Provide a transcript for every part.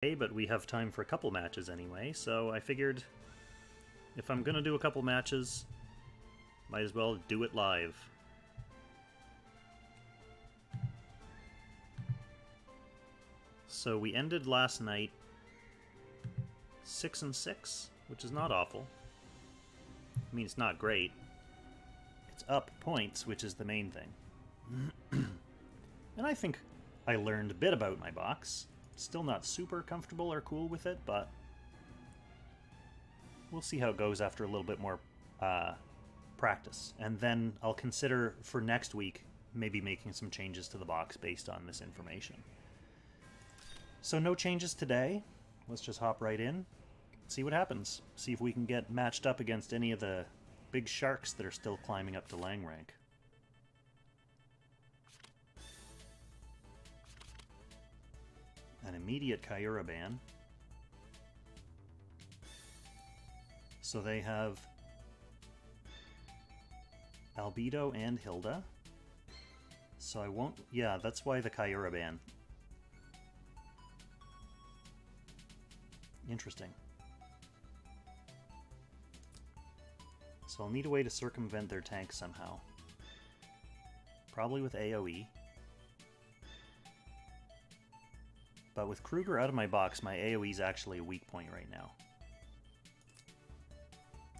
But we have time for a couple matches anyway, so I figured if I'm gonna do a couple matches, might as well do it live. So we ended last night 6-6, which is not awful. I mean, it's not great. It's up points, which is the main thing. And I think I learned a bit about my box. Still not super comfortable or cool with it, but we'll see how it goes after a little bit more practice. And then I'll consider for next week maybe making some changes to the box based on this information. So no changes today. Let's just hop right in, see what happens. See if we can get matched up against any of the big sharks that are still climbing up to Lang rank. An immediate Kyura ban. So they have Albedo and Hilda. So I won't... Yeah, that's why the Kyura ban. Interesting. So I'll need a way to circumvent their tank somehow. Probably with AoE. But with Kruger out of my box, my AoE is actually a weak point right now.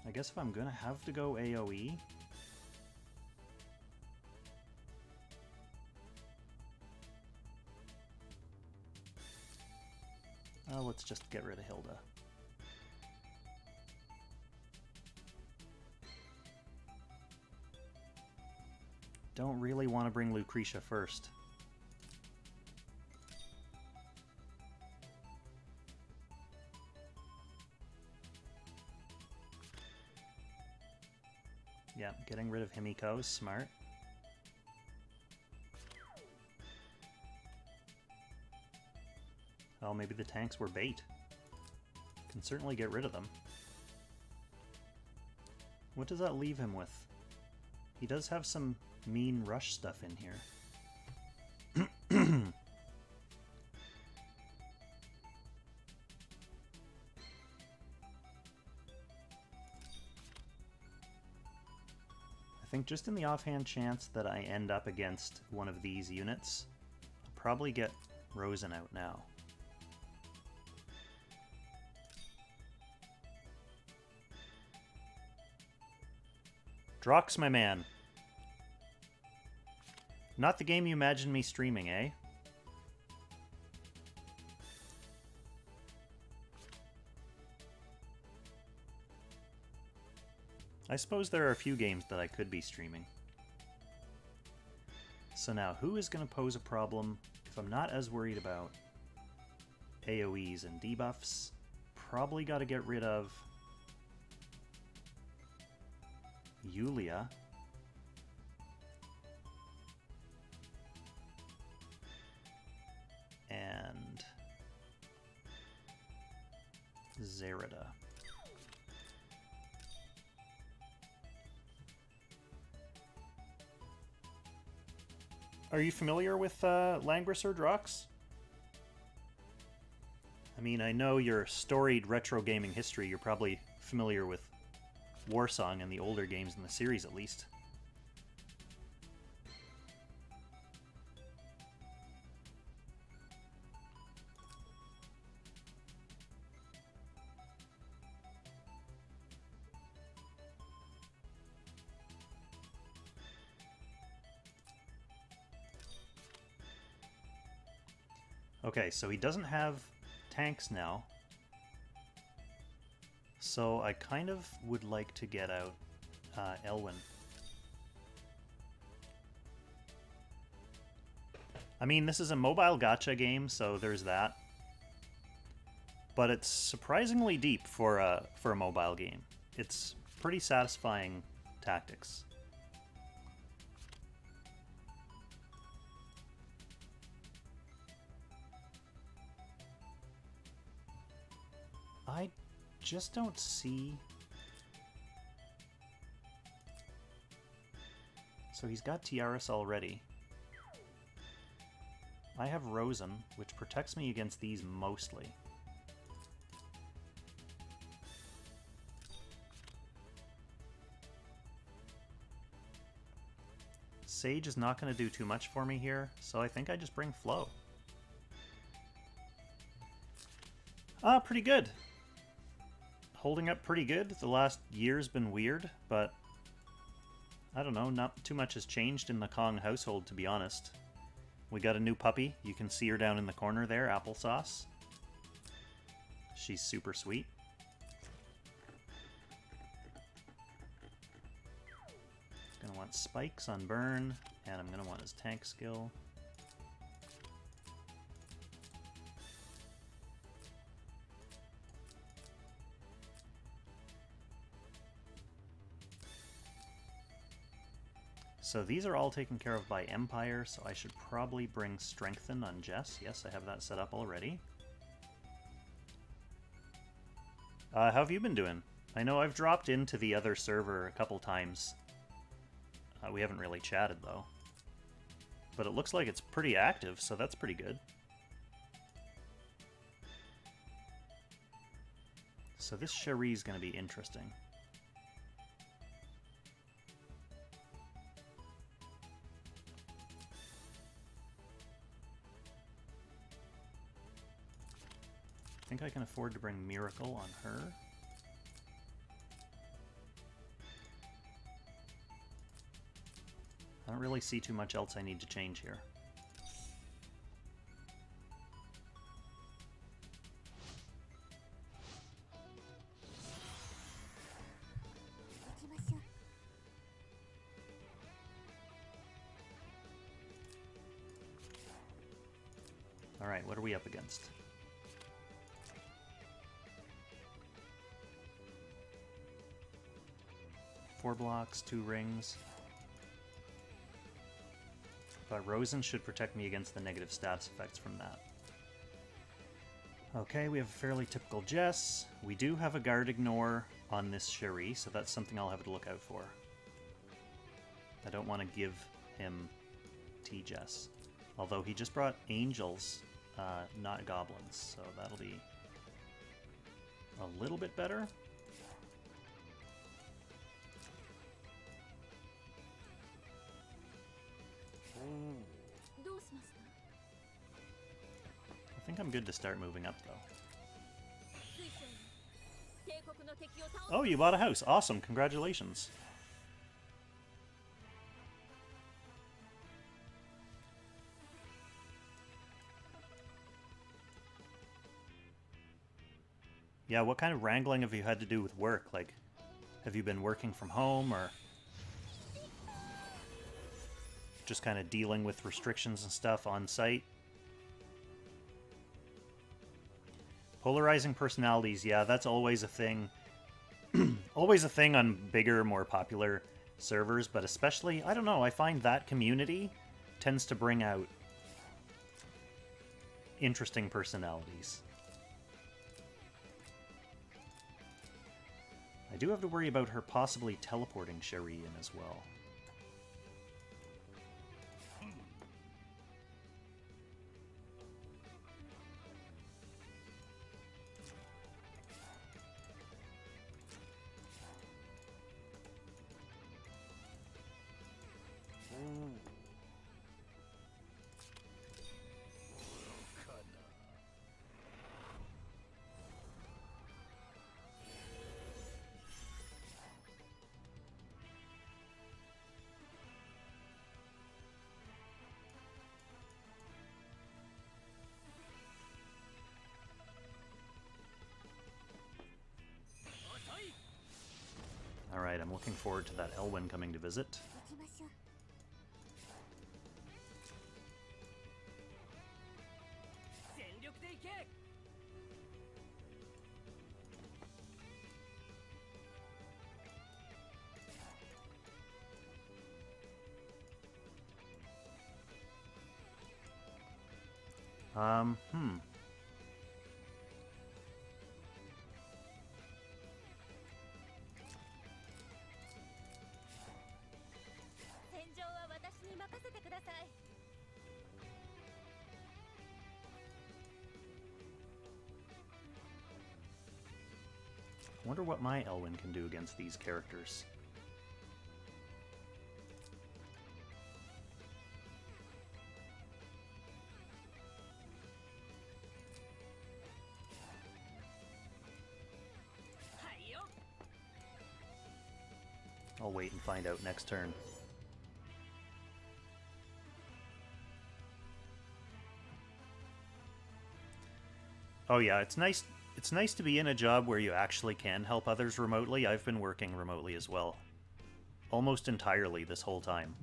I guess if I'm gonna have to go AoE... let's just get rid of Hilda. Don't really want to bring Lucretia first. Yeah, getting rid of Himiko is smart. Oh, maybe the tanks were bait. Can certainly get rid of them. What does that leave him with? He does have some mean rush stuff in here. I think just in the offhand chance that I end up against one of these units, I'll probably get Rosen out now. Drox, my man. Not the game you imagined me streaming, eh? I suppose there are a few games that I could be streaming. So now, who is going to pose a problem if I'm not as worried about AoEs and debuffs? Probably got to get rid of Yulia. And Zerida. Are you familiar with Langris or Drox? I mean, I know your storied retro gaming history. You're probably familiar with Warsong and the older games in the series, at least. Okay, so he doesn't have tanks now. So I kind of would like to get out Elwyn. I mean, this is a mobile gacha game, so there's that. But it's surprisingly deep for a mobile game. It's pretty satisfying tactics. I just don't see... So he's got Tiaras already. I have Rosen, which protects me against these mostly. Sage is not going to do too much for me here, so I think I just bring Flow. Pretty good. Holding up pretty good. The last year's been weird, but I don't know, not too much has changed in the Kong household, to be honest. We got a new puppy. You can see her down in the corner there, Applesauce. She's super sweet. Gonna want spikes on burn, and I'm gonna want his tank skill. So these are all taken care of by Empire, so I should probably bring Strengthen on Jess. Yes, I have that set up already. How have you been doing? I know I've dropped into the other server a couple times. We haven't really chatted, though. But it looks like it's pretty active, so that's pretty good. So this Cherie's going to be interesting. I think I can afford to bring Miracle on her. I don't really see too much else I need to change here. Alright, what are we up against? Four blocks, 2 rings. But Rosen should protect me against the negative status effects from that. Okay, we have a fairly typical Jess. We do have a guard ignore on this Cherie, so that's something I'll have to look out for. I don't want to give him T-Jess. Although he just brought angels, not goblins, so that'll be a little bit better. I think I'm good to start moving up, though. Oh, you bought a house. Awesome. Congratulations. Yeah, what kind of wrangling have you had to do with work? Like, have you been working from home, or just kind of dealing with restrictions and stuff on site? Polarizing personalities, yeah, that's always a thing. Always a thing on bigger, more popular servers, but especially, I don't know, I find that community tends to bring out interesting personalities. I do have to worry about her possibly teleporting Cherie in as well. Alright, I'm looking forward to that Elwyn coming to visit. I wonder what my Elwyn can do against these characters. I'll wait and find out next turn. Oh yeah, it's nice to be in a job where you actually can help others remotely. I've been working remotely as well. Almost entirely this whole time.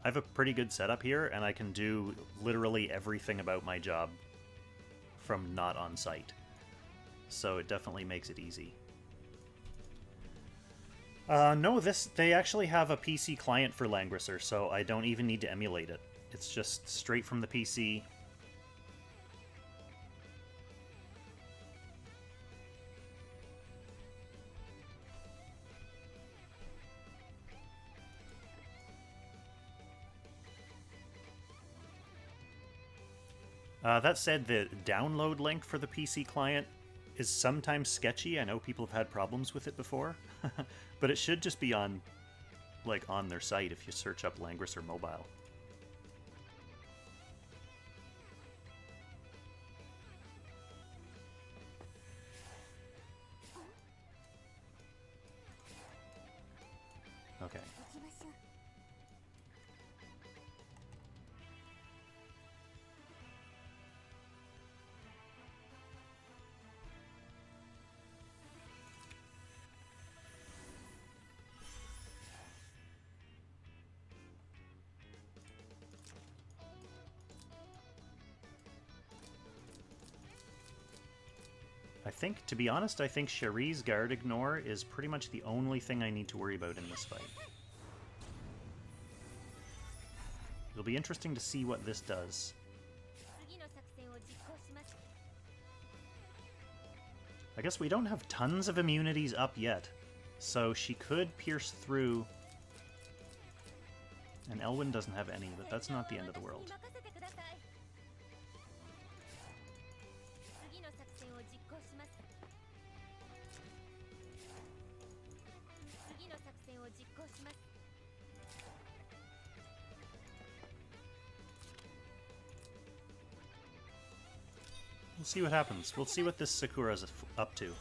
I have a pretty good setup here, and I can do literally everything about my job from not on site. So it definitely makes it easy. No, they actually have a PC client for Langrisser, so I don't even need to emulate it. It's just straight from the PC. That said, the download link for the PC client is sometimes sketchy. I know people have had problems with it before, but it should just be on their site if you search up Langrisser Mobile. Okay. To be honest, I think Cherie's Guard Ignore is pretty much the only thing I need to worry about in this fight. It'll be interesting to see what this does. I guess we don't have tons of immunities up yet, so she could pierce through. And Elwyn doesn't have any, but that's not the end of the world. We'll see what happens. We'll see what this Sakura's up to.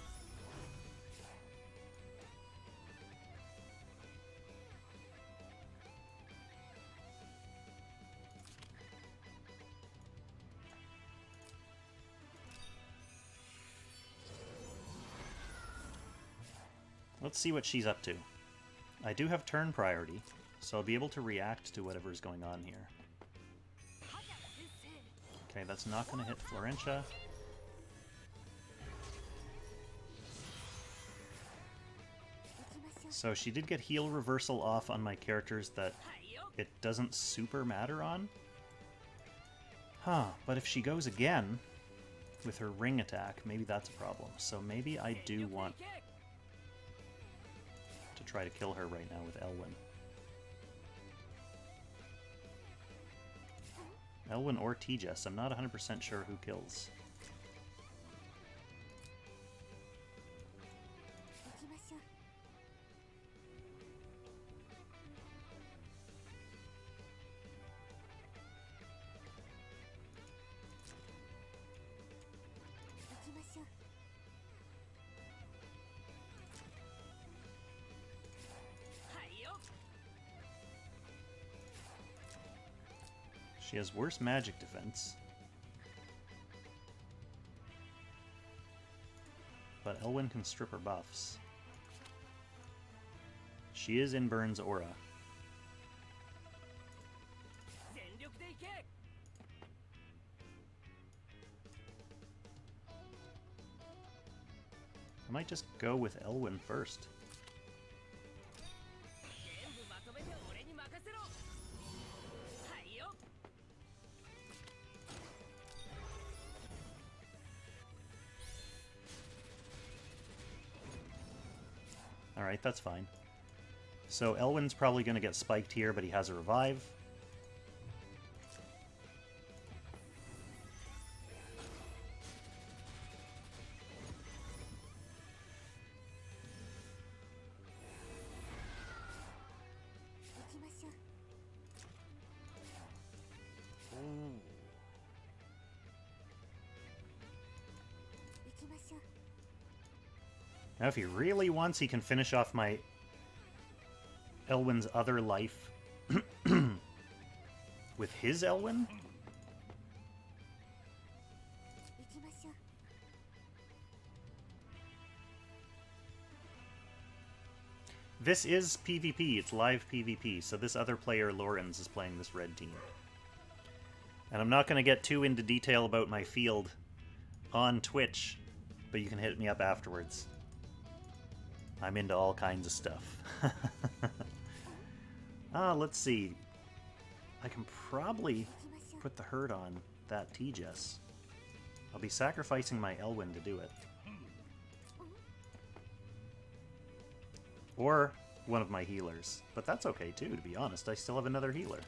Let's see what she's up to. I do have turn priority, so I'll be able to react to whatever's going on here. Okay, that's not going to hit Florentia. So she did get heal reversal off on my characters that it doesn't super matter on. Huh, but if she goes again with her ring attack, maybe that's a problem. So maybe I do want to try to kill her right now with Elwyn. Elwyn or T-Jess, I'm not 100% sure who kills. She has worse magic defense. But Elwyn can strip her buffs. She is in Burn's aura. I might just go with Elwyn first. Alright, that's fine. So Elwyn's probably going to get spiked here, but he has a revive. Now if he really wants, he can finish off my Elwyn's other life with his Elwyn? This is PvP, it's live PvP, so this other player, Lourens, is playing this red team. And I'm not going to get too into detail about my field on Twitch, but you can hit me up afterwards. I'm into all kinds of stuff. Let's see. I can probably put the herd on that T-Jess. I'll be sacrificing my Elwyn to do it. Or one of my healers. But that's okay too, to be honest. I still have another healer.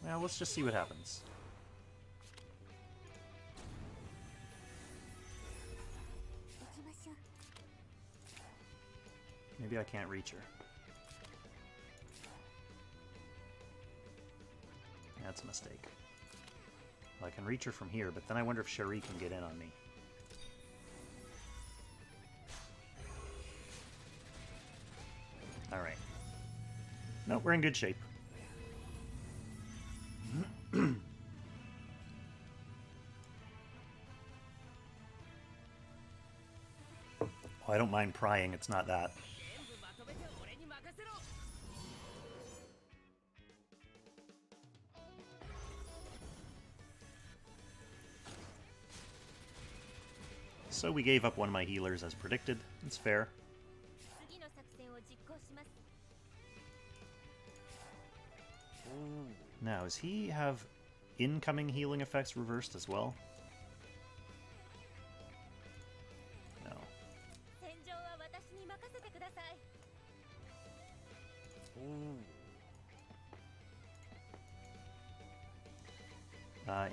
Well, let's just see what happens. Maybe I can't reach her. That's a mistake. Well, I can reach her from here, but then I wonder if Cherie can get in on me. Alright. No, we're in good shape. Oh, I don't mind prying, it's not that. So we gave up one of my healers as predicted. It's fair. Now, does he have incoming healing effects reversed as well? No.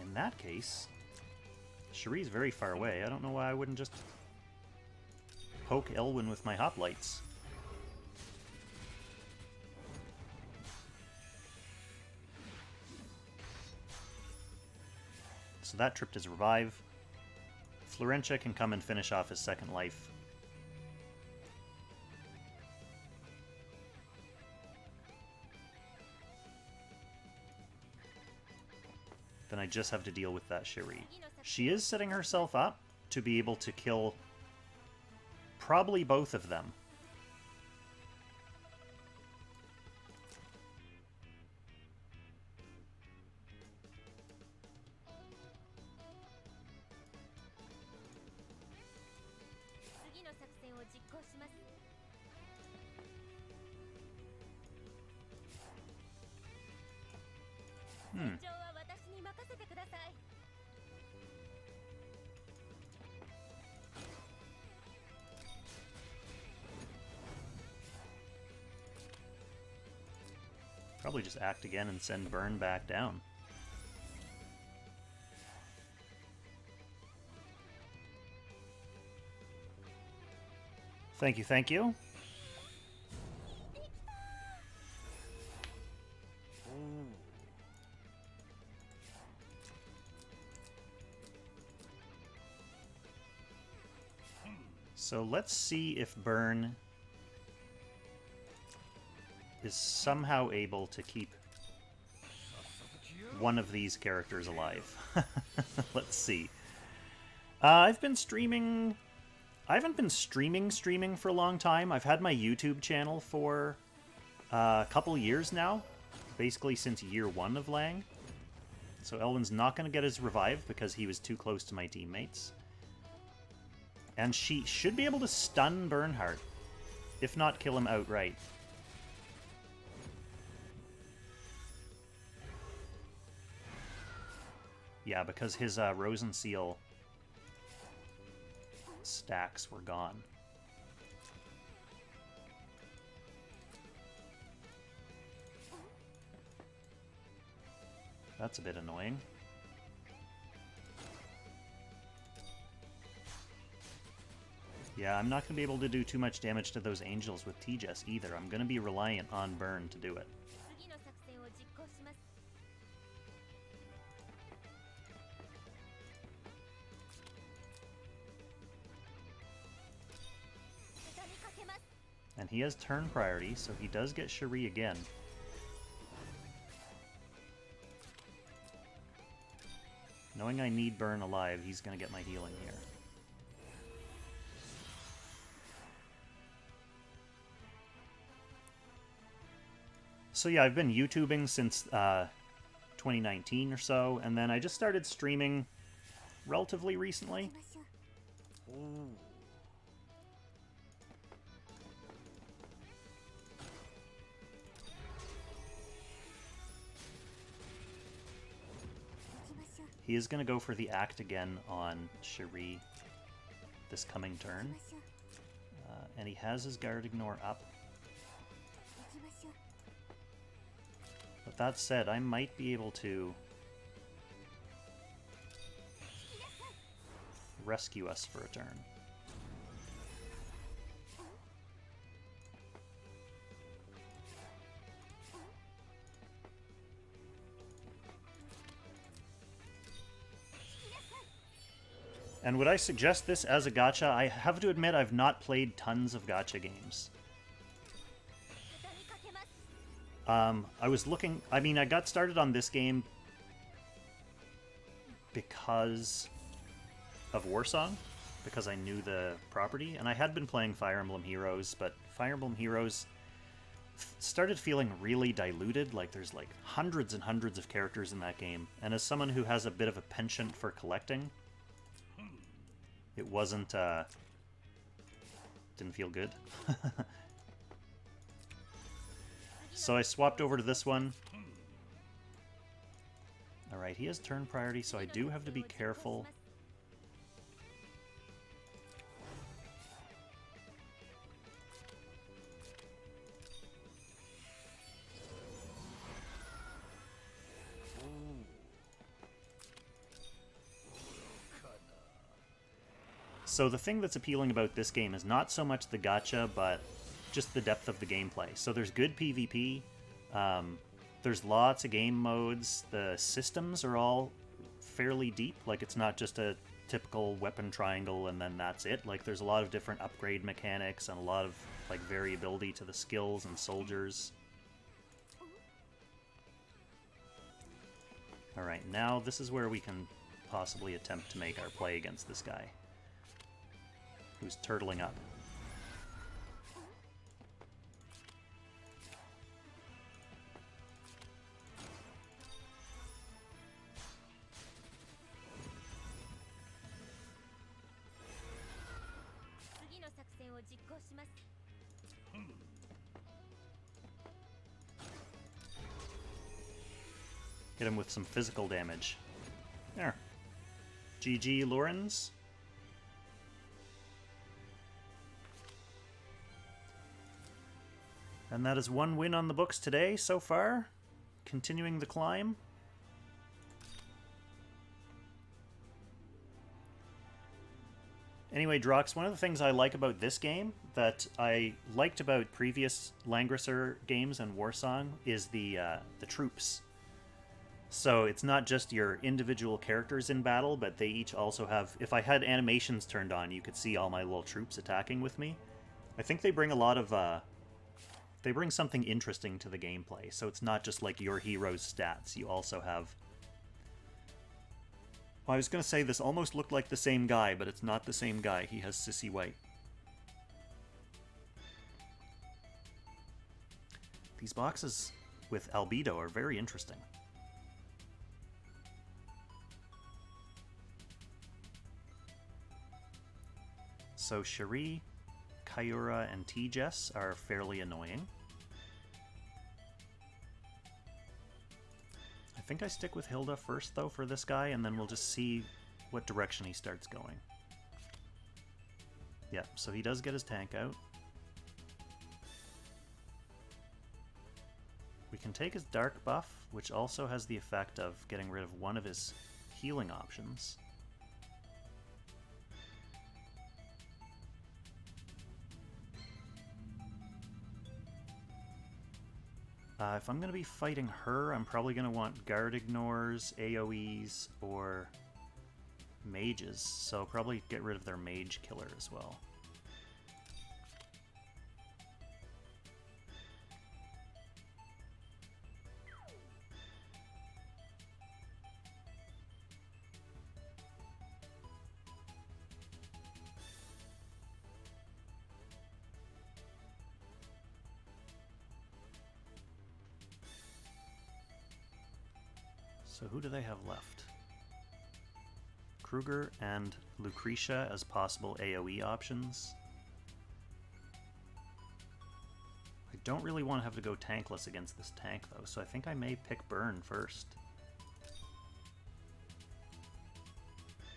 In that case, Cherie's very far away. I don't know why I wouldn't just poke Elwyn with my hoplites. So that trip is revive. Florentia can come and finish off his second life. Then I just have to deal with that Cherie. She is setting herself up to be able to kill probably both of them. Probably just act again and send Burn back down. Thank you, thank you. So let's see if Burn is somehow able to keep one of these characters alive. Let's see. I've been streaming... I haven't been streaming for a long time. I've had my YouTube channel for a couple years now. Basically since year 1 of Lang. So Elwyn's not going to get his revive because he was too close to my teammates. And she should be able to stun Bernhardt, if not kill him outright. Yeah, because his Rosen Seal stacks were gone. That's a bit annoying. Yeah, I'm not going to be able to do too much damage to those angels with T-Jess either. I'm going to be reliant on Burn to do it. And he has turn priority, so he does get Cherie again. Knowing I need Burn alive, he's going to get my healing here. So yeah, I've been YouTubing since 2019 or so, and then I just started streaming relatively recently. Ooh. He is going to go for the act again on Cherie this coming turn. And he has his guard ignore up. But that said, I might be able to rescue us for a turn. And would I suggest this as a gacha? I have to admit I've not played tons of gacha games. I was looking... I mean, I got started on this game because of Warsong, because I knew the property, and I had been playing Fire Emblem Heroes, but Fire Emblem Heroes started feeling really diluted. Like, there's like hundreds and hundreds of characters in that game, and as someone who has a bit of a penchant for collecting, it wasn't, didn't feel good. So I swapped over to this one. Alright, he has turn priority, so I do have to be careful. So the thing that's appealing about this game is not so much the gacha, but just the depth of the gameplay. So there's good PvP, there's lots of game modes, the systems are all fairly deep, like it's not just a typical weapon triangle and then that's it. Like there's a lot of different upgrade mechanics and a lot of like variability to the skills and soldiers. Alright, now this is where we can possibly attempt to make our play against this guy, who's turtling up. Hit him with some physical damage. There. GG, Lourens. And that is one win on the books today so far. Continuing the climb. Anyway, Drox, one of the things I like about this game that I liked about previous Langrisser games and Warsong is the troops. So it's not just your individual characters in battle, but they each also have... If I had animations turned on, you could see all my little troops attacking with me. I think they bring a lot of... they bring something interesting to the gameplay. So it's not just like your hero's stats. You also have... Well, I was going to say this almost looked like the same guy, but it's not the same guy. He has Sissy White. These boxes with albedo are very interesting. So Cherie, Kyura, and T-Jess are fairly annoying. I think I stick with Hilda first, though, for this guy, and then we'll just see what direction he starts going. Yeah, so he does get his tank out. We can take his dark buff, which also has the effect of getting rid of one of his healing options. If I'm going to be fighting her, I'm probably going to want guard ignores, AoEs, or mages. So probably get rid of their mage killer as well. So who do they have left? Kruger and Lucretia as possible AoE options. I don't really want to have to go tankless against this tank, though, so I think I may pick Burn first.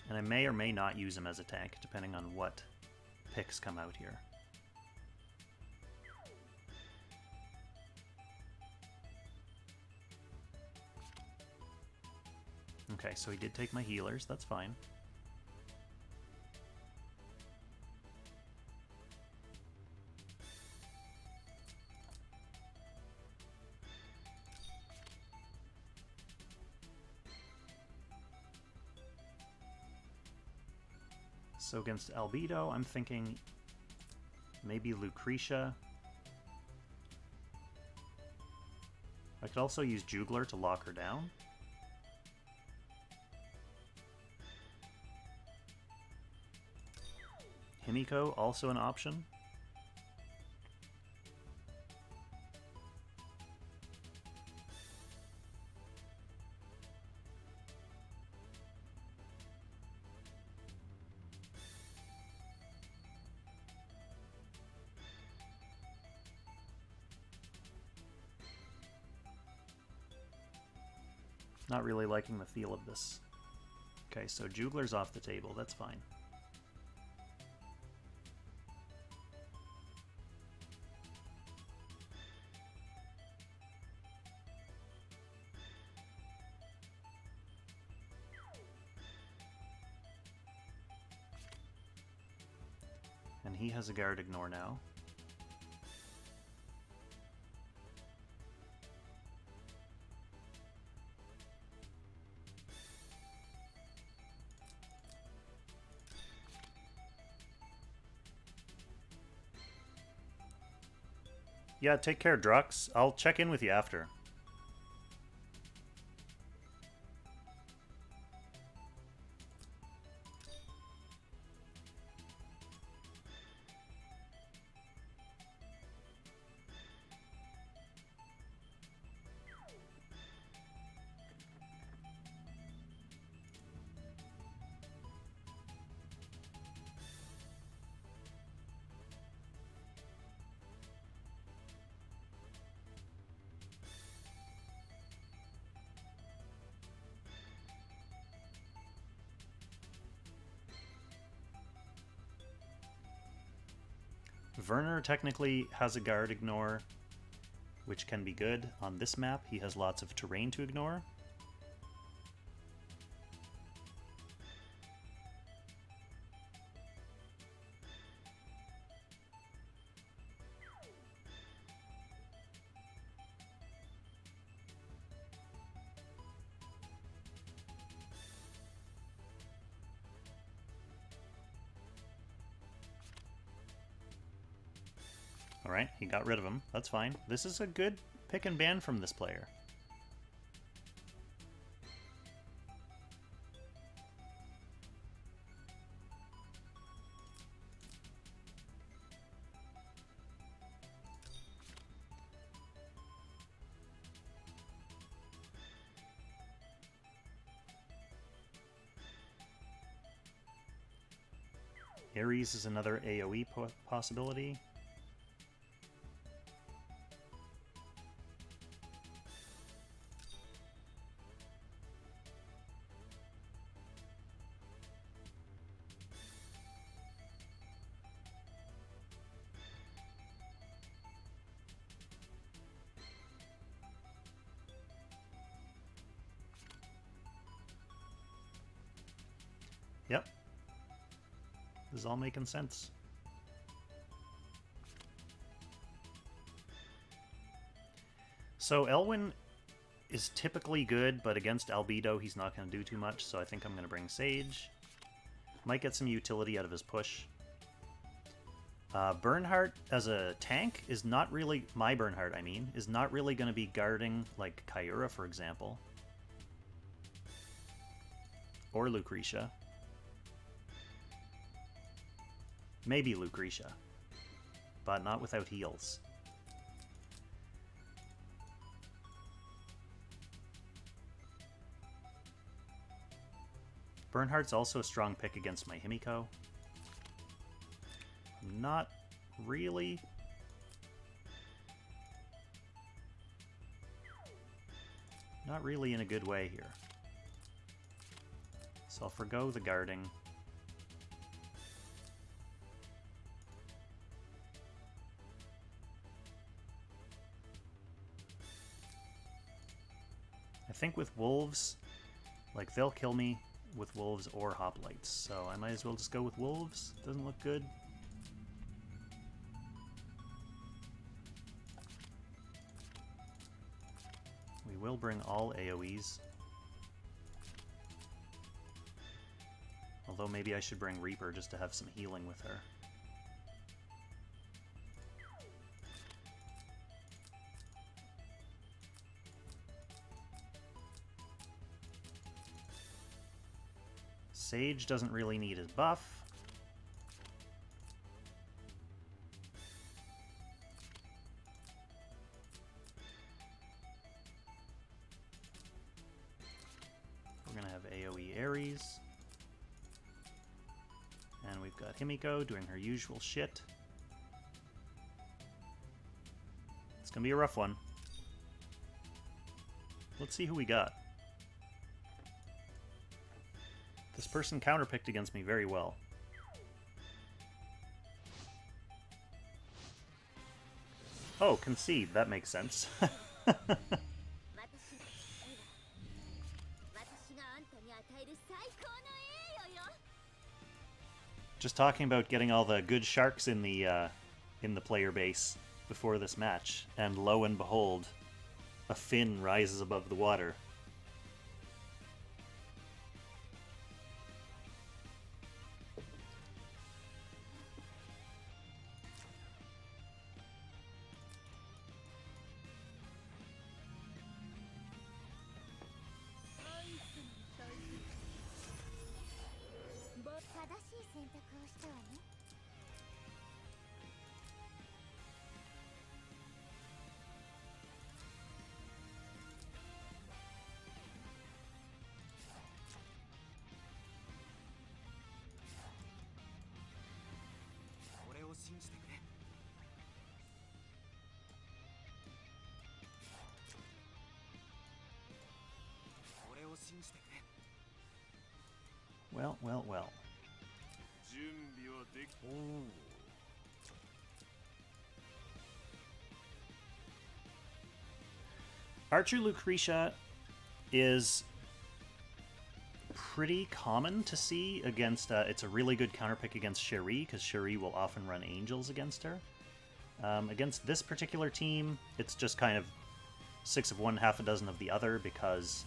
And I may or may not use him as a tank, depending on what picks come out here. Okay, so he did take my healers, that's fine. So against Albedo, I'm thinking maybe Lucretia. I could also use Jugler to lock her down. Himiko, also an option. Not really liking the feel of this. Okay, so Jugler's off the table, that's fine. And he has a guard ignore now. Yeah, take care, Drux. I'll check in with you after. Werner technically has a guard ignore, which can be good. On this map, he has lots of terrain to ignore. Alright, he got rid of him. That's fine. This is a good pick and ban from this player. Ares is another AoE possibility. Yep. This is all making sense. So Elwyn is typically good, but against Albedo he's not going to do too much, so I think I'm going to bring Sage. Might get some utility out of his push. Bernhardt as a tank is not really... My Bernhardt, I mean, is not really going to be guarding, like, Kyura, for example. Or Lucretia. Maybe Lucretia, but not without heals. Bernhardt's also a strong pick against my Himiko. Not really. Not really in a good way here. So I'll forgo the guarding. I think with wolves, like, they'll kill me with wolves or hoplites, so I might as well just go with wolves. Doesn't look good. We will bring all AoEs. Although maybe I should bring Reaper just to have some healing with her. Sage doesn't really need his buff. We're gonna have AoE Ares. And we've got Himiko doing her usual shit. It's gonna be a rough one. Let's see who we got. This person counterpicked against me very well. Oh, Concede. That makes sense. Just talking about getting all the good sharks in the player base before this match, and lo and behold, a fin rises above the water. Well, well, well. Ooh. Archer Lucretia is pretty common to see against... it's a really good counterpick against Cherie, because Cherie will often run angels against her. Against this particular team, it's just kind of 6 of one, half a dozen of the other, because,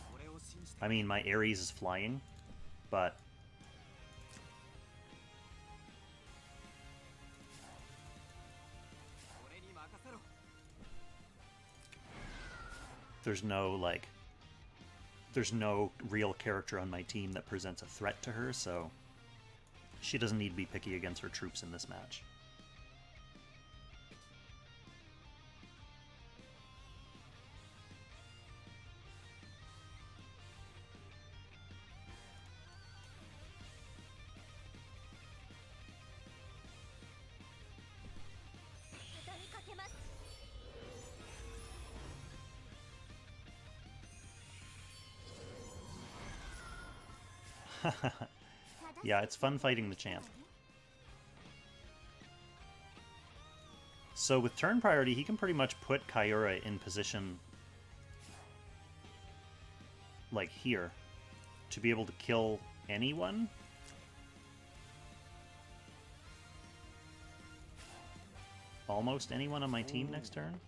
I mean, my Ares is flying, but... there's no real character on my team that presents a threat to her, so she doesn't need to be picky against her troops in this match. Yeah, it's fun fighting the champ. So with turn priority, he can pretty much put Kyura in position like here to be able to kill anyone. Almost anyone on my team next turn.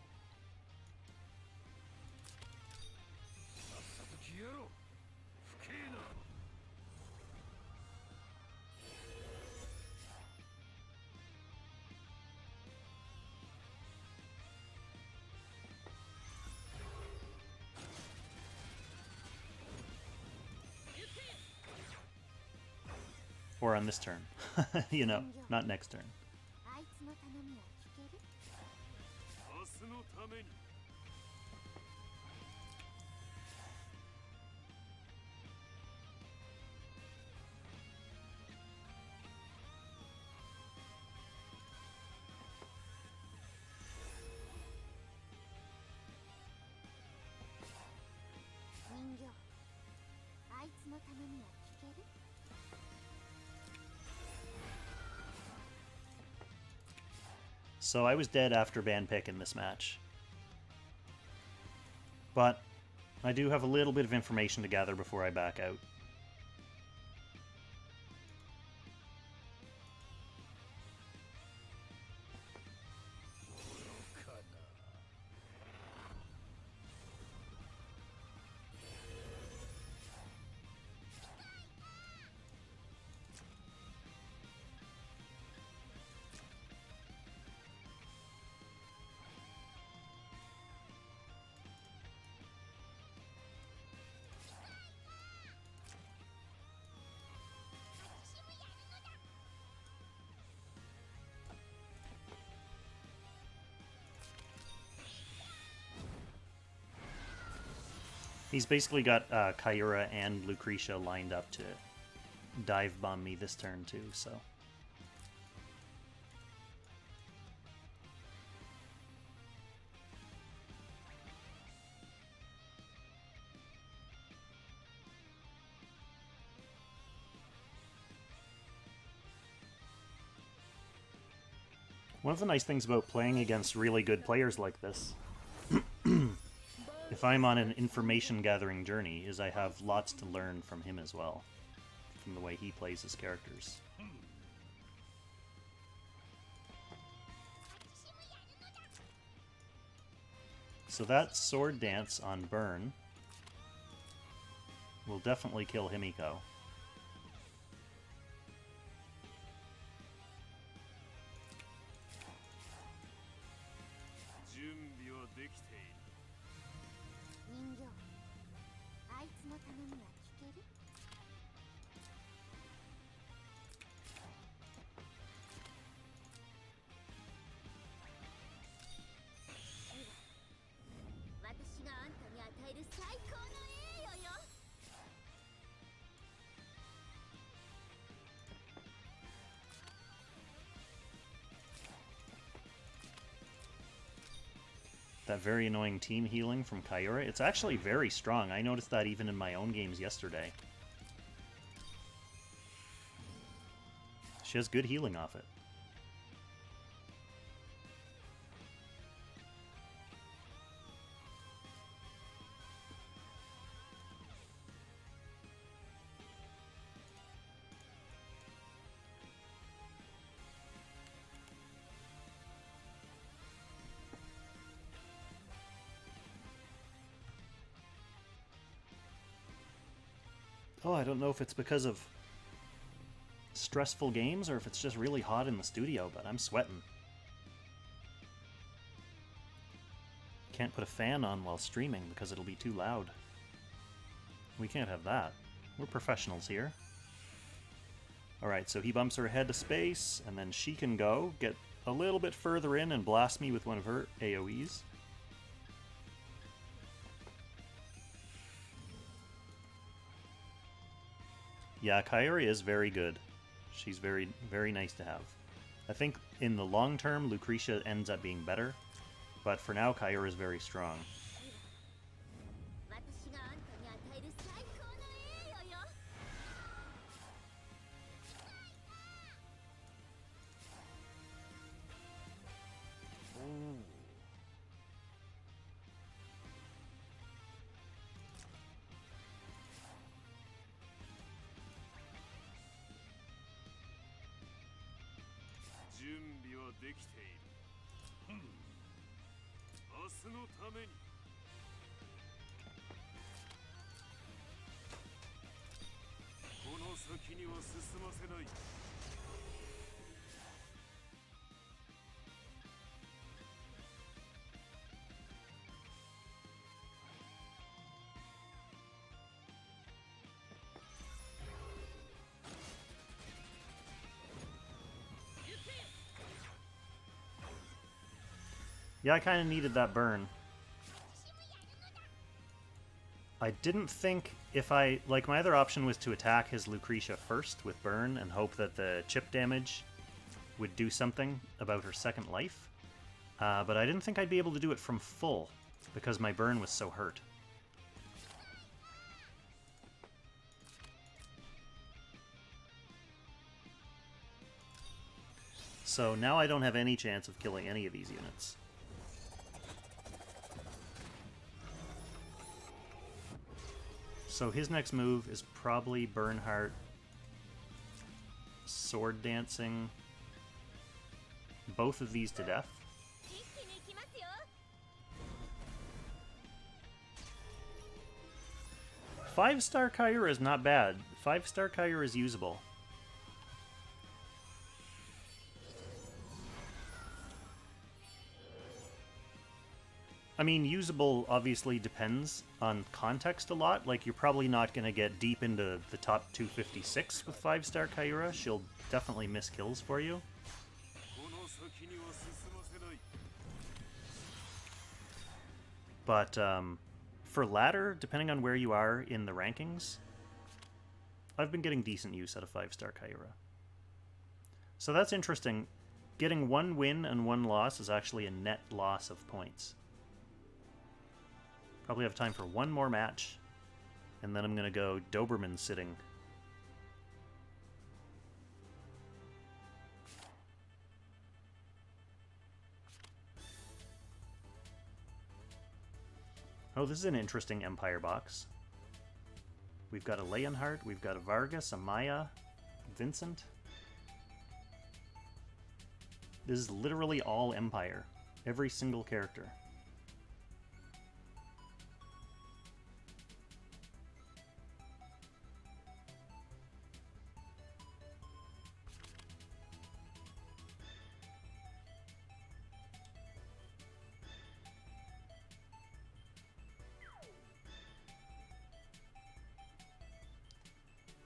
Or on this turn. You know, not next turn. So I was dead after ban pick in this match. But I do have a little bit of information to gather before I back out. He's basically got Kyura and Lucretia lined up to dive bomb me this turn too, so... One of the nice things about playing against really good players like this, if I'm on an information gathering journey, is I have lots to learn from him as well, from the way he plays his characters. So that sword dance on Burn will definitely kill Himiko. That very annoying team healing from Kyura. It's actually very strong. I noticed that even in my own games yesterday. She has good healing off it. Oh, I don't know if it's because of stressful games or if it's just really hot in the studio, but I'm sweating. Can't put a fan on while streaming because it'll be too loud. We can't have that. We're professionals here. Alright, so he bumps her ahead to space, and then she can go, get a little bit further in and blast me with one of her AoEs. Yeah, Kyuri is very good. She's very, very nice to have. I think in the long term, Lucretia ends up being better, but for now, Kyura is very strong. Yeah, I kind of needed that burn. I didn't think if I... Like, my other option was to attack his Lucretia first with burn and hope that the chip damage would do something about her second life. But I didn't think I'd be able to do it from full because my burn was so hurt. So now I don't have any chance of killing any of these units. So his next move is probably Bernhardt, Sword Dancing, both of these to death. 5-star Kyra is not bad. 5-star Kyra is usable. I mean, usable obviously depends on context a lot. Like, you're probably not going to get deep into the top 256 with 5-star Kyra. She'll definitely miss kills for you. But for ladder, depending on where you are in the rankings, I've been getting decent use out of 5-star Kyra. So that's interesting. Getting 1 win and 1 loss is actually a net loss of points. Probably have time for 1 more match, and then I'm going to go Doberman sitting. Oh, this is an interesting Empire box. We've got a Leonhardt, we've got a Vargas, a Maya, Vincent. This is literally all Empire. Every single character.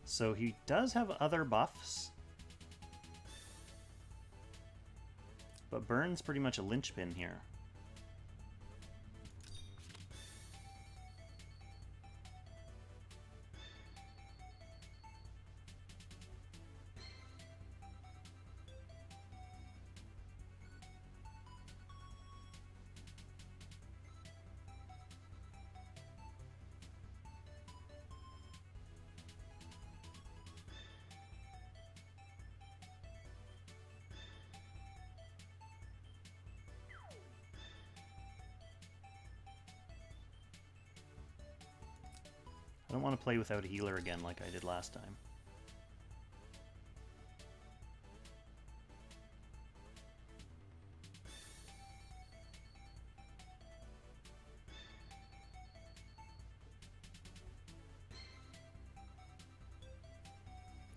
So he does have other buffs, but Burn's pretty much a linchpin here. I don't want to play without a healer again like I did last time.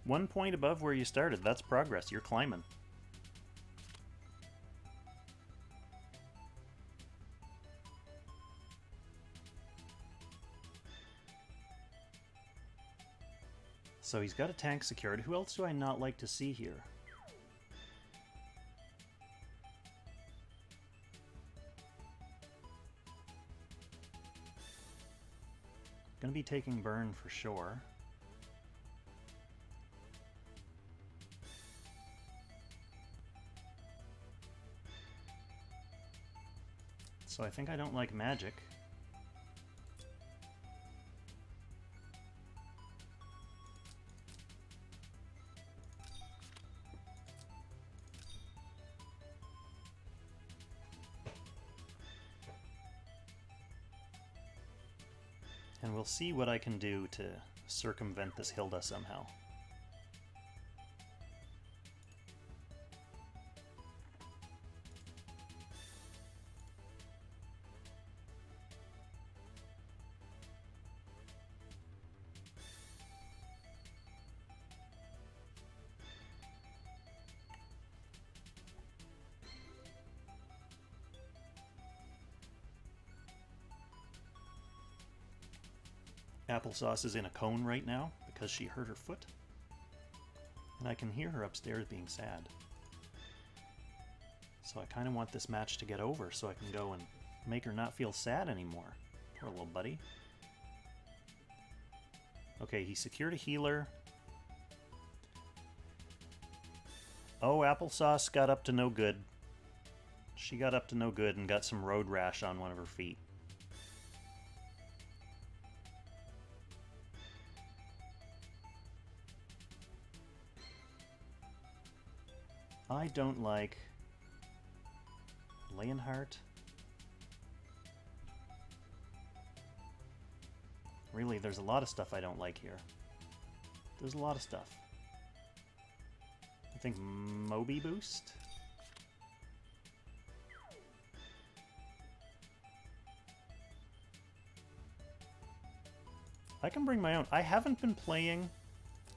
One point above where you started. That's progress. You're climbing. So he's got a tank secured. Who else do I not like to see here? Gonna be taking Burn for sure. So I think I don't like magic. And we'll see what I can do to circumvent this Hilda somehow. Applesauce is in a cone right now because she hurt her foot. And I can hear her upstairs being sad. So I kind of want this match to get over so I can go and make her not feel sad anymore. Poor little buddy. Okay, he secured a healer. Oh, Applesauce got up to no good. She got up to no good and got some road rash on one of her feet. I don't like Leonhardt. Really, there's a lot of stuff I don't like here. There's a lot of stuff. I think Moby Boost? I can bring my own. I haven't been playing.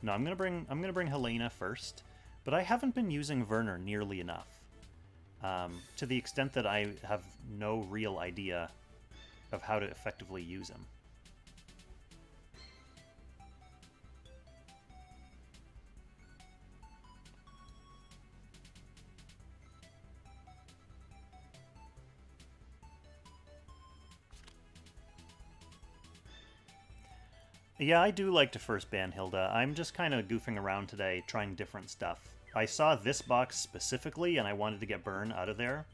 No, I'm gonna bring Helena first, but I haven't been using Werner nearly enough. To the extent that I have no real idea of how to effectively use him. Yeah, I do like to first ban Hilda. I'm just kind of goofing around today, trying different stuff. I saw this box specifically, and I wanted to get Burn out of there.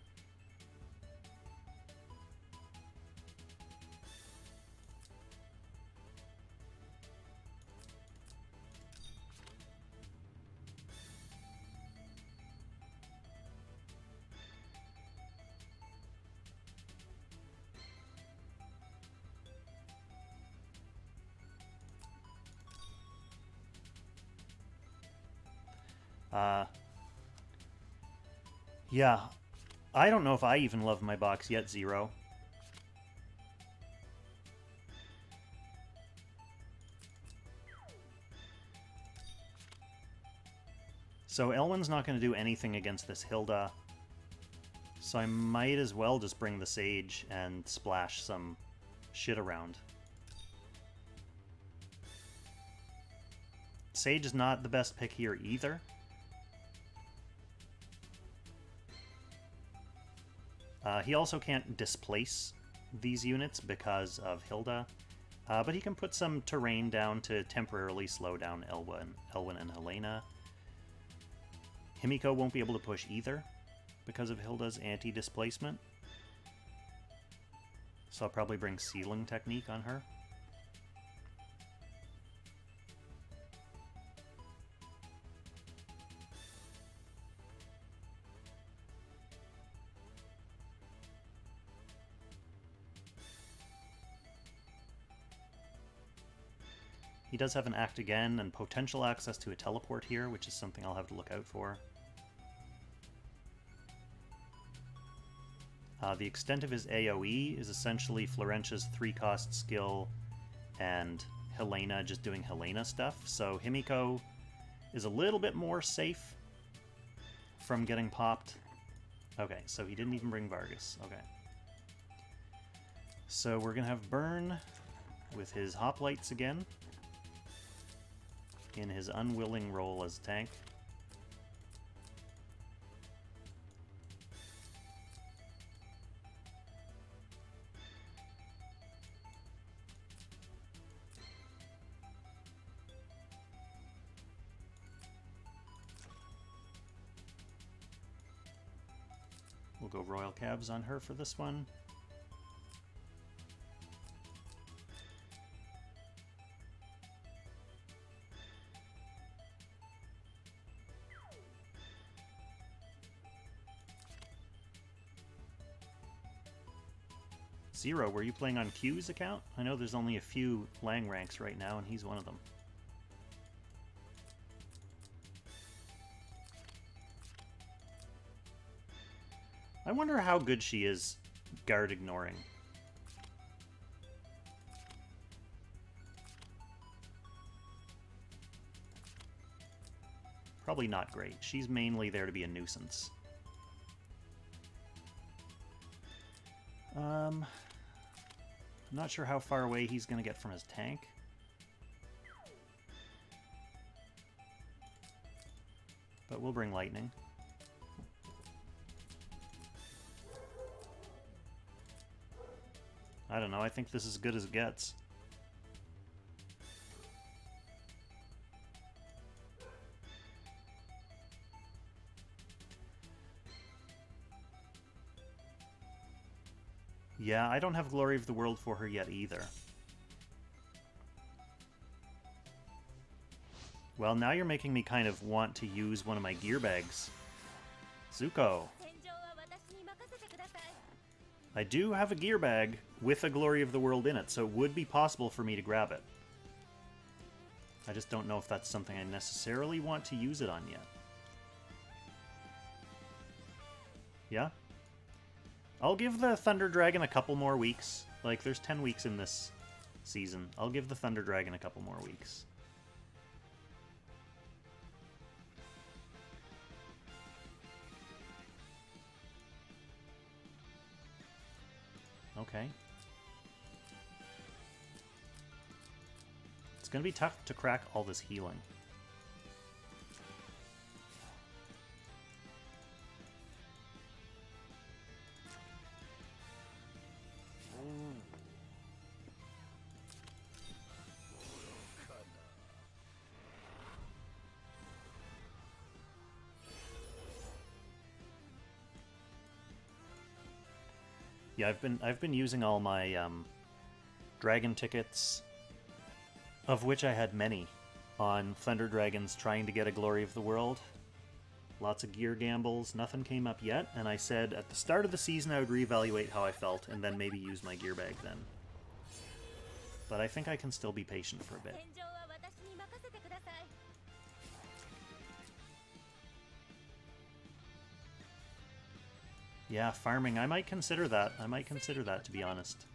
Yeah, I don't know if I even love my box yet, Zero. So Elwyn's not going to do anything against this Hilda. So I might as well just bring the Sage and splash some shit around. Sage is not the best pick here either. He also can't displace these units because of Hilda, but he can put some terrain down to temporarily slow down Elwyn and Helena. Himiko won't be able to push either because of Hilda's anti-displacement. So I'll probably bring Sealing Technique on her. He does have an Act Again and potential access to a teleport here, which is something I'll have to look out for. The extent of his AoE is essentially Florentia's 3-cost skill and Helena just doing Helena stuff, so Himiko is a little bit more safe from getting popped. Okay, so he didn't even bring Vargas. Okay. So we're going to have Burn with his Hoplites again in his unwilling role as tank. We'll go Royal Cabs on her for this one. Zero, were you playing on Q's account? I know there's only a few Lang ranks right now, and he's one of them. I wonder how good she is guard ignoring. Probably not great. She's mainly there to be a nuisance. I'm not sure how far away he's going to get from his tank. But we'll bring Lightning. I don't know, I think this is as good as it gets. Yeah, I don't have Glory of the World for her yet either. Well, now you're making me kind of want to use one of my gear bags Zuko. I do have a gear bag with a Glory of the World in it, so it would be possible for me to grab it. I just don't know if that's something I necessarily want to use it on yet. Yeah? I'll give the Thunder Dragon a couple more weeks. Like, there's 10 weeks in this season. I'll give the Thunder Dragon a couple more weeks. Okay. It's gonna be tough to crack all this healing. Yeah, I've been using all my dragon tickets, of which I had many, on Thunder Dragons trying to get a Glory of the World. Lots of gear gambles, nothing came up yet, and I said at the start of the season I would reevaluate how I felt and then maybe use my gear bag then. But I think I can still be patient for a bit. Yeah, farming. I might consider that. I might consider that, to be honest.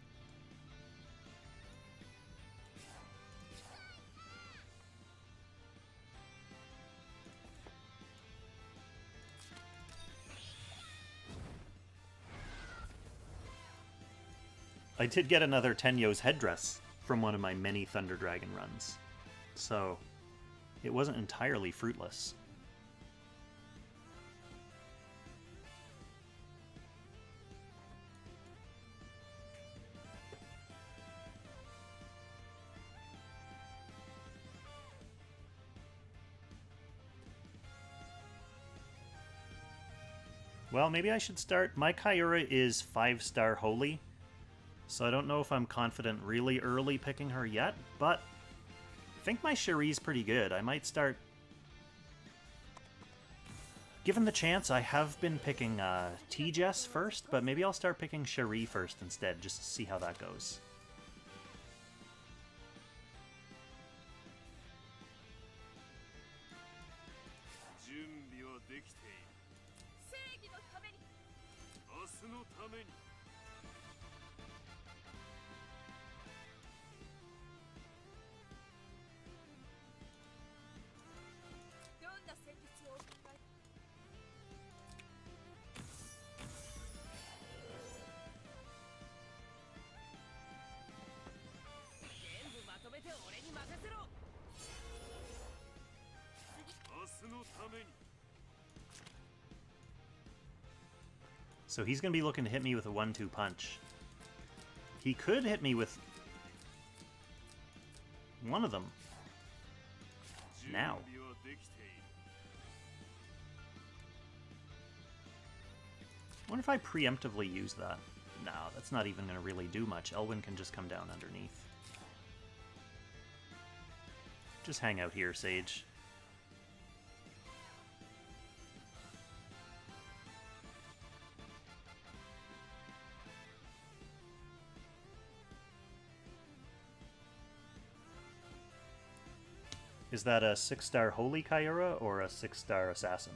I did get another Tenyo's headdress from one of my many Thunder Dragon runs, so it wasn't entirely fruitless. Well, maybe I should start. My Kyura is 5-star Holy, so I don't know if I'm confident really early picking her yet, but I think my Cherie's pretty good. I might start... Given the chance, I have been picking T-Jess first, but maybe I'll start picking Cherie first instead, just to see how that goes. So he's going to be looking to hit me with a 1-2 punch. He could hit me with one of them now. I wonder if I preemptively use that. No, that's not even going to really do much. Elwyn can just come down underneath. Just hang out here, Sage. Is that a 6-star Holy Kyura or a 6-star Assassin?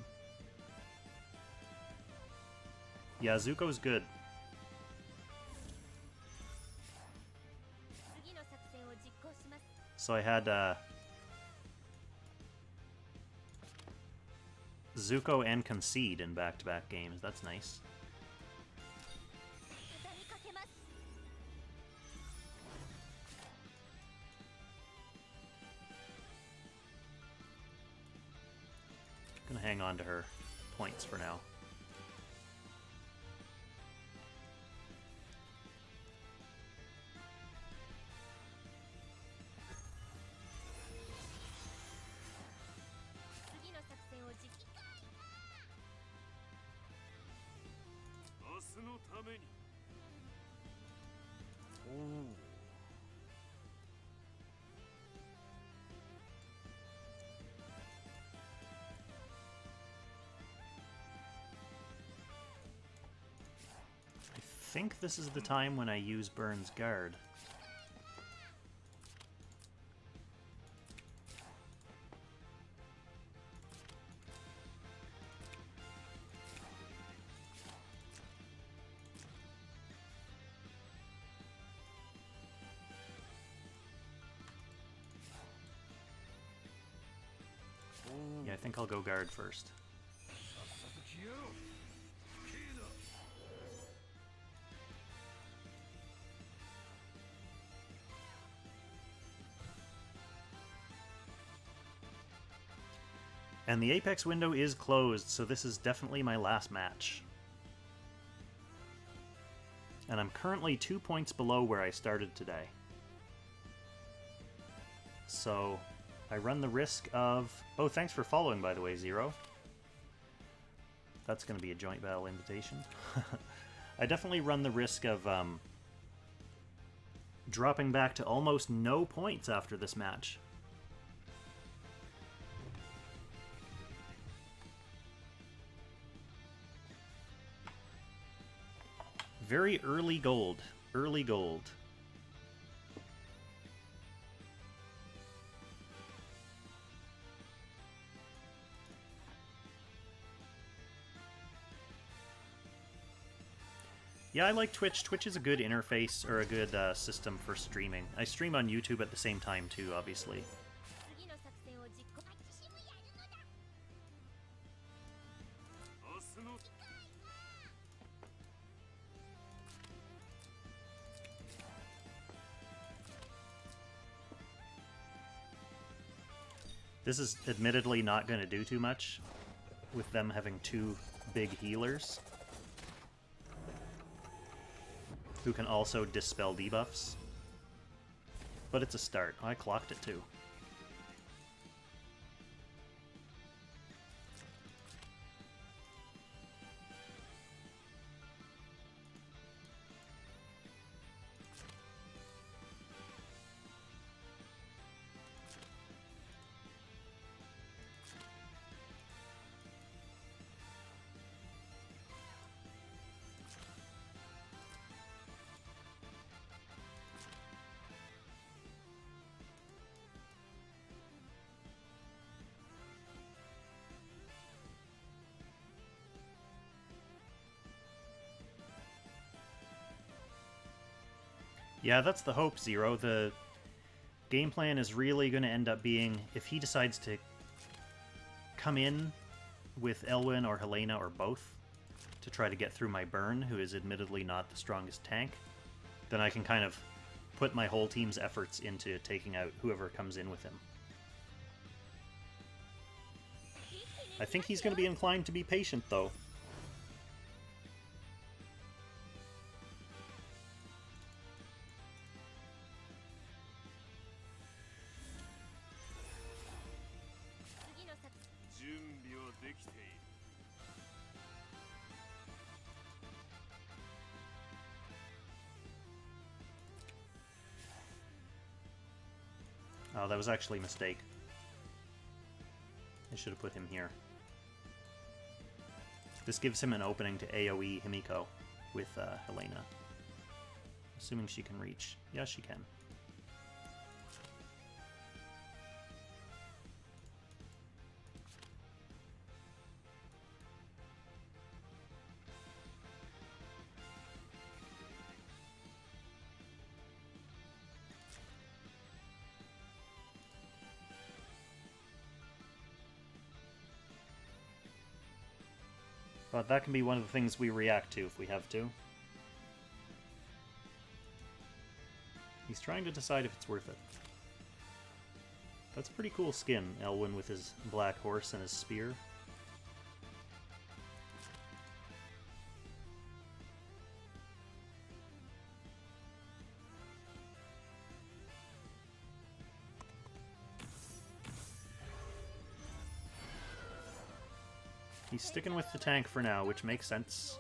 Yeah, Zuko's good. So I had Zuko and Concede in back-to-back games. That's nice. Gonna hang on to her points for now. think this is the time when I use Burns Guard. Yeah, I think I'll go Guard first. And the Apex window is closed, so this is definitely my last match. And I'm currently 2 points below where I started today. So I run the risk of... Oh, thanks for following, by the way, Zero. That's going to be a joint battle invitation. I definitely run the risk of dropping back to almost no points after this match. Very early gold. Early gold. Yeah, I like Twitch. Twitch is a good interface, or a good system for streaming. I stream on YouTube at the same time too, obviously. This is admittedly not going to do too much, with them having two big healers who can also dispel debuffs. But it's a start. I clocked it too. Yeah, that's the hope, Zero. The game plan is really going to end up being, if he decides to come in with Elwyn or Helena or both to try to get through my Burn, who is admittedly not the strongest tank, then I can kind of put my whole team's efforts into taking out whoever comes in with him. I think he's going to be inclined to be patient, though. Oh, that was actually a mistake. I should have put him here. This gives him an opening to AoE Himiko with Helena. Assuming she can reach. Yeah, she can. But that can be one of the things we react to if we have to. He's trying to decide if it's worth it. That's a pretty cool skin, Elwyn with his black horse and his spear. He's sticking with the tank for now, which makes sense.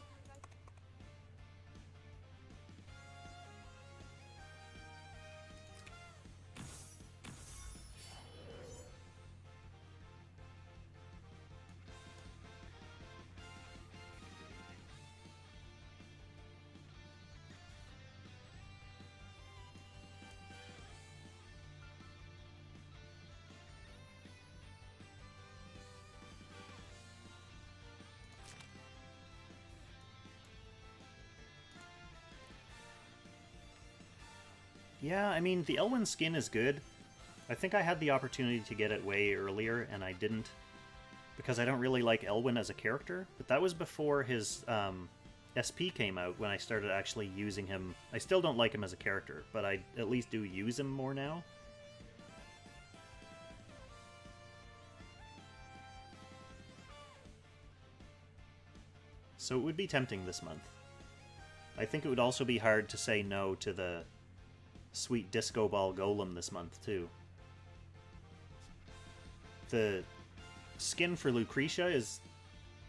Yeah, I mean, the Elwyn skin is good. I think I had the opportunity to get it way earlier, and I didn't, because I don't really like Elwyn as a character, but that was before his SP came out, when I started actually using him. I still don't like him as a character, but I at least do use him more now. So it would be tempting this month. I think it would also be hard to say no to the sweet Disco Ball Golem this month, too. The skin for Lucretia is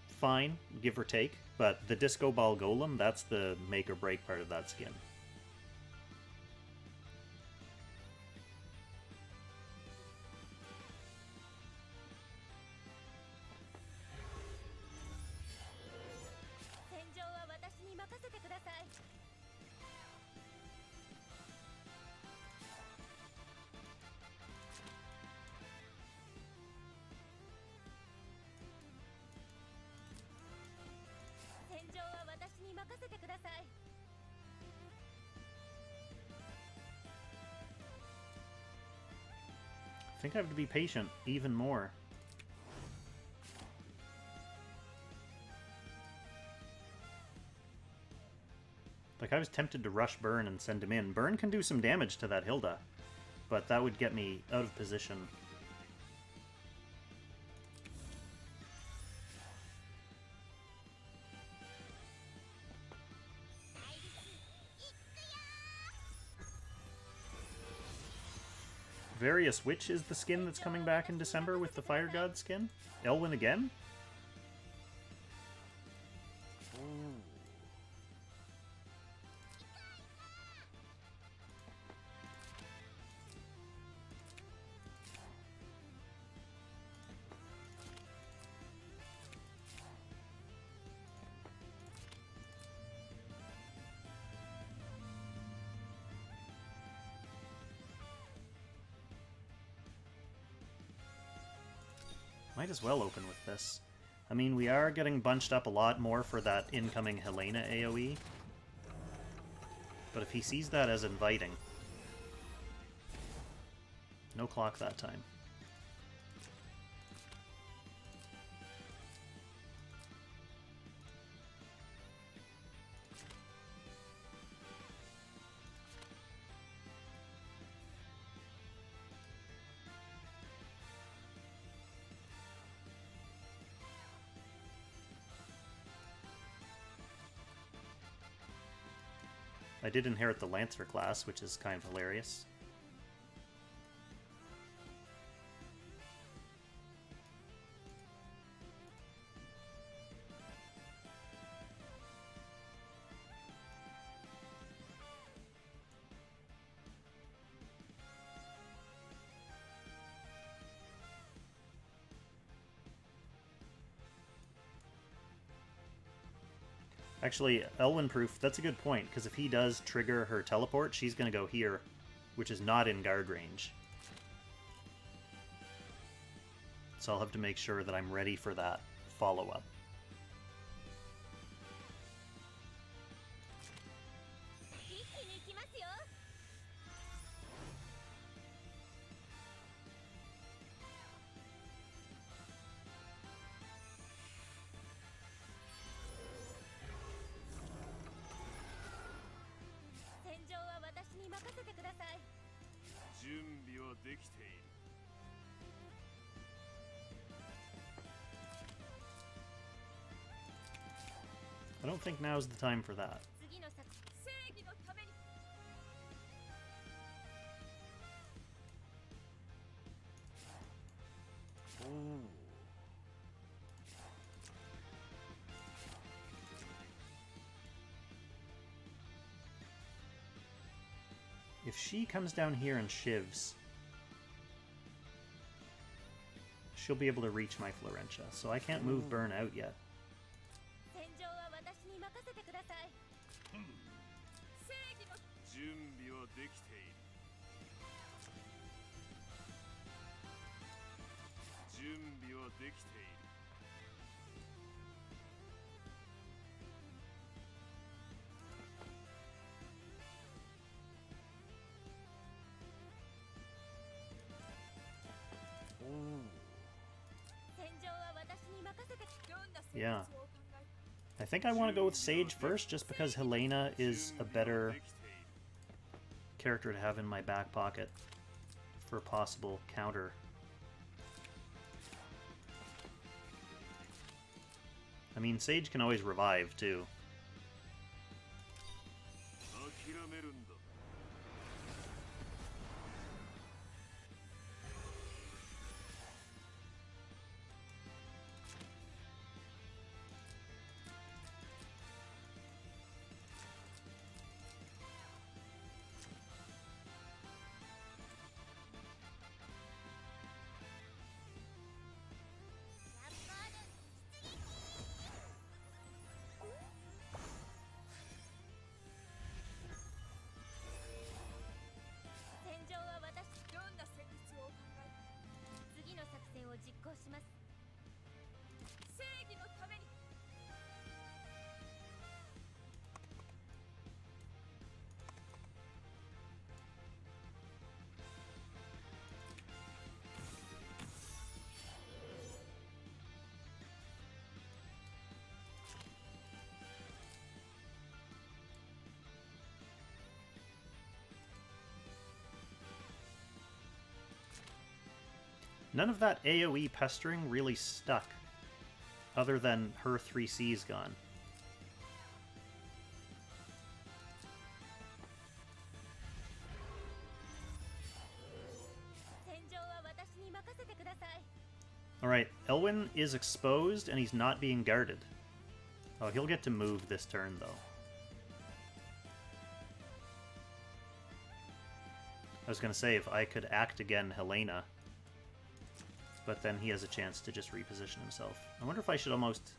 fine, give or take, but the Disco Ball Golem, that's the make or break part of that skin. I think I have to be patient even more. Like, I was tempted to rush Burn and send him in. Burn can do some damage to that Hilda, but that would get me out of position. Various Witch is the skin that's coming back in December with the Fire God skin? Elwyn again? Might as well open with this. I mean, we are getting bunched up a lot more for that incoming Helena AoE. But if he sees that as inviting... No clock that time. I did inherit the Lancer class, which is kind of hilarious. Actually, Elwyn Proof, that's a good point, because if he does trigger her teleport, she's going to go here, which is not in guard range. So I'll have to make sure that I'm ready for that follow-up. I don't think now's the time for that. If she comes down here and shivs, she'll be able to reach my Florentia, so I can't move Burn out yet. Yeah. I think I want to go with Sage first, just because Helena is a better character to have in my back pocket for a possible counter. I mean, Sage can always revive, too. None of that AoE pestering really stuck, other than her 3C's gone. Alright, Elwyn is exposed and he's not being guarded. Oh, he'll get to move this turn, though. I was gonna say, if I could act again Helena, but then he has a chance to just reposition himself. I wonder if I should almost...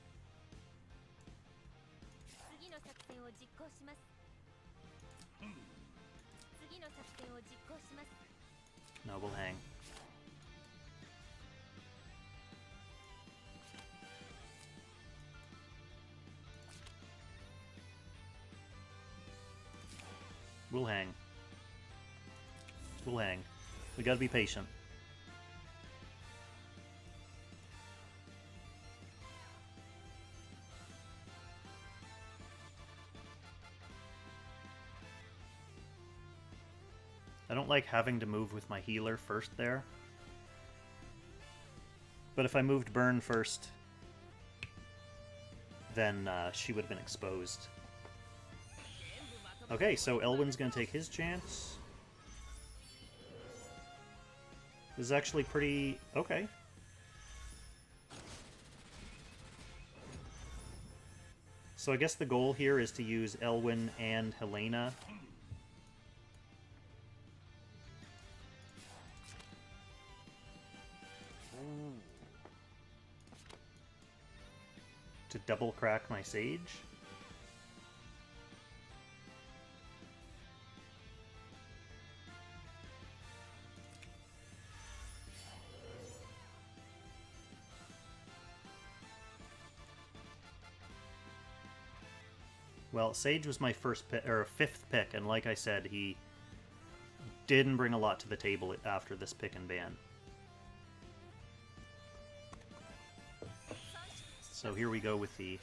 No, we'll hang. We'll hang. We'll hang. We gotta be patient. I don't like having to move with my healer first there. But if I moved Burn first, then she would have been exposed. Okay, so Elwyn's gonna take his chance. This is actually pretty... okay. So I guess the goal here is to use Elwyn and Helena. To double crack my Sage. Well, Sage was my first pick, or fifth pick, and like I said, he didn't bring a lot to the table after this pick and ban. So here we go with the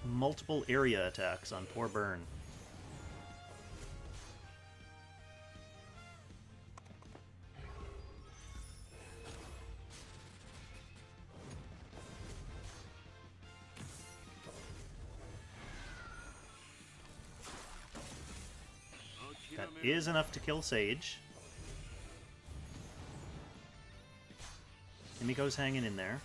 multiple area attacks on poor Burn. That is enough to kill Sage. Himiko's hanging in there.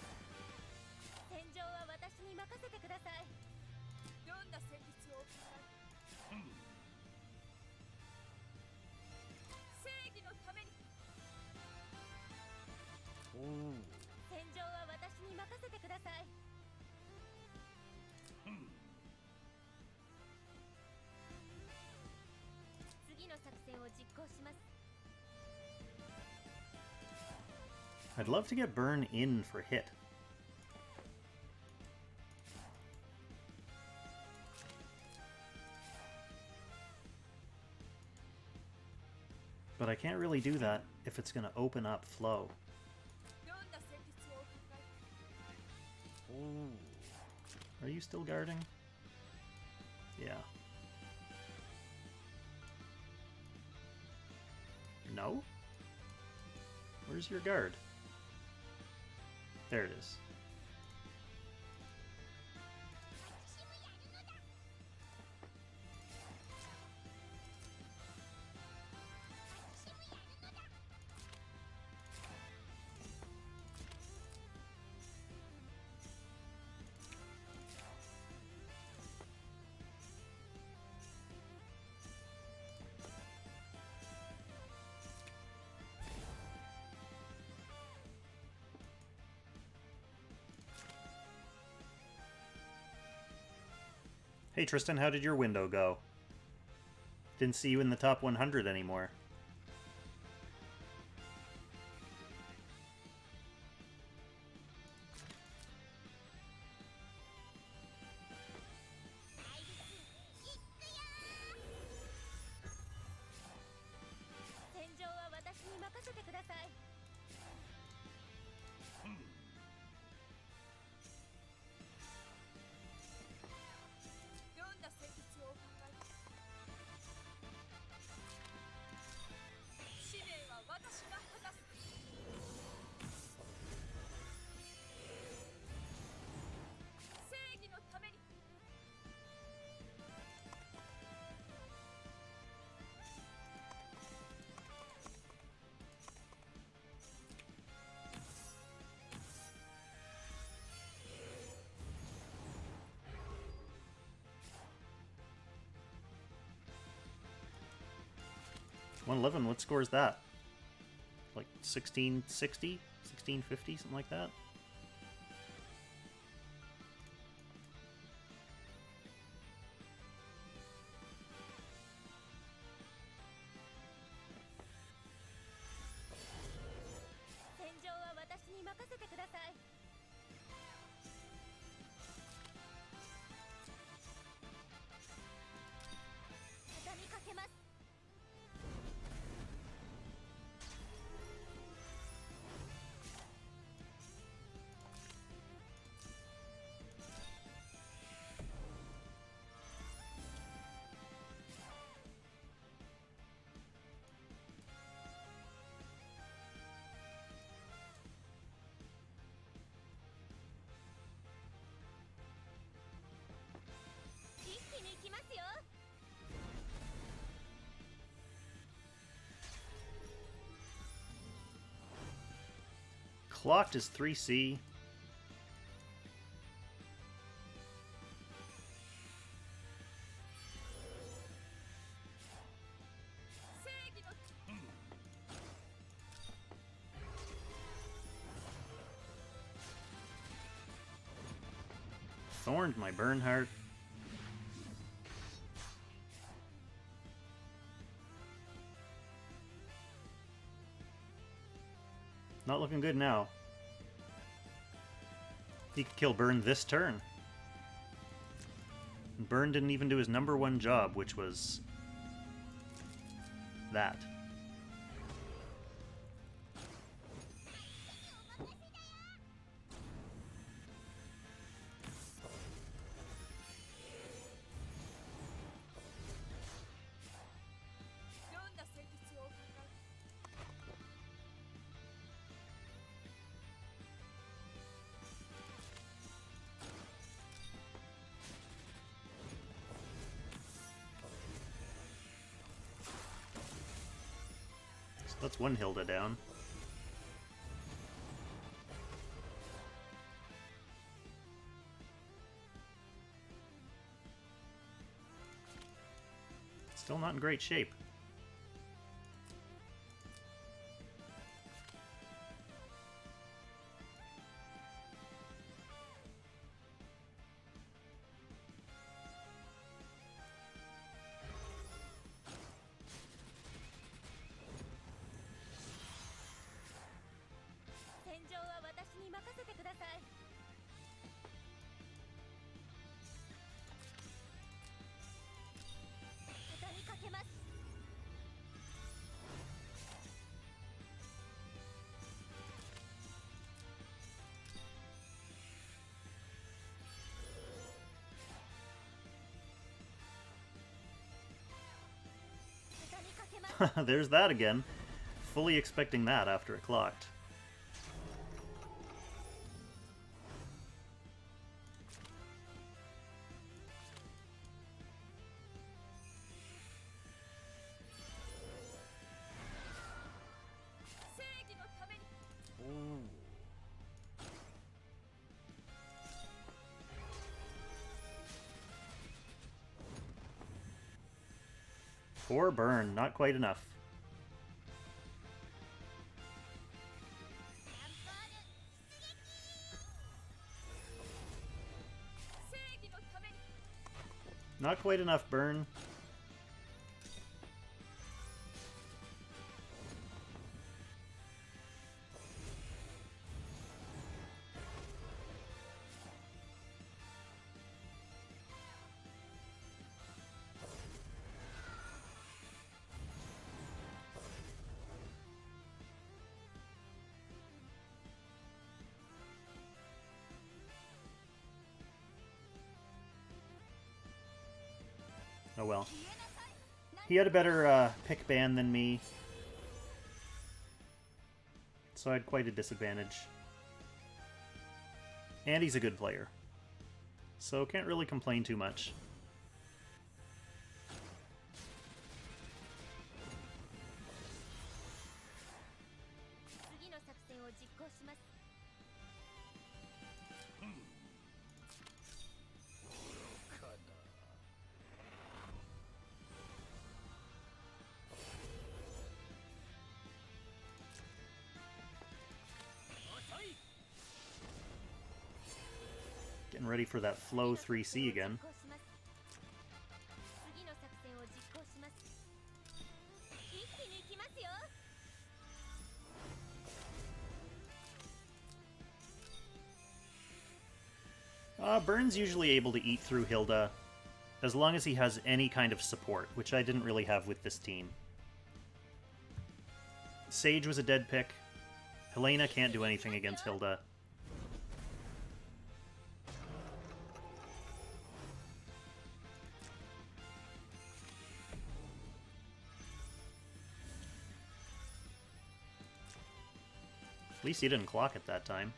I'd love to get Burn in for hit. But I can't really do that if it's going to open up flow. Are you still guarding? Yeah. No? Where's your guard? There it is. Hey Tristan, how did your window go? Didn't see you in the top 100 anymore. $111, what score is that? Like 1660? 1650, something like that? Clocked is 3C. Thorned my Bernhardt. Not looking good now. He could kill Burn this turn. And Burn didn't even do his #1 job, which was that. That's one Hilda down. Still not in great shape. There's that again. Fully expecting that after it clocked. Poor burn, not quite enough. Not quite enough burn. Oh well. He had a better pick ban than me, so I had quite a disadvantage. And he's a good player, so can't really complain too much. Getting ready for that flow 3C again. Burn's usually able to eat through Hilda, as long as he has any kind of support, which I didn't really have with this team. Sage was a dead pick. Helena can't do anything against Hilda. At least he didn't clock it that time.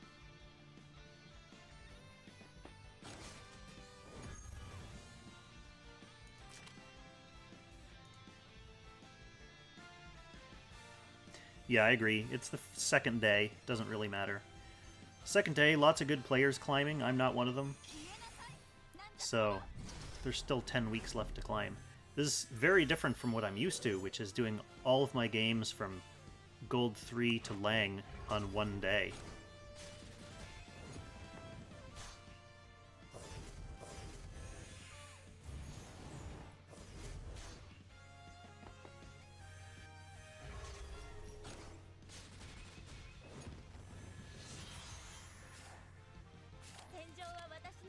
Yeah, I agree. It's the second day. Doesn't really matter. Second day, lots of good players climbing. I'm not one of them. So, there's still 10 weeks left to climb. This is very different from what I'm used to, which is doing all of my games from Gold 3 to Lang on one day.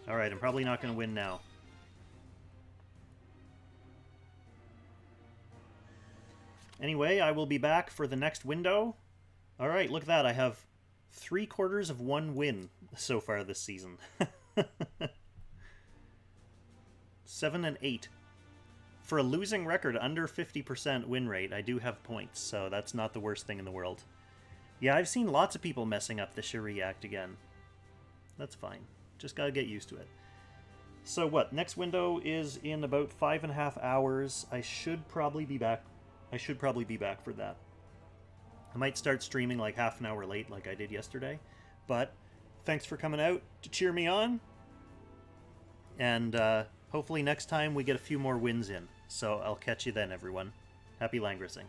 Alright, I'm probably not going to win now. Anyway, I will be back for the next window. Alright, look at that. I have 3/4 of one win so far this season. 7 and 8. For a losing record under 50% win rate, I do have points, so that's not the worst thing in the world. Yeah, I've seen lots of people messing up the Shuri Act again. That's fine. Just gotta get used to it. So what? Next window is in about 5.5 hours. I should probably be back. I should probably be back for that. I might start streaming like half an hour late like I did yesterday. But thanks for coming out to cheer me on. And hopefully next time we get a few more wins in. So I'll catch you then, everyone. Happy Langrissing.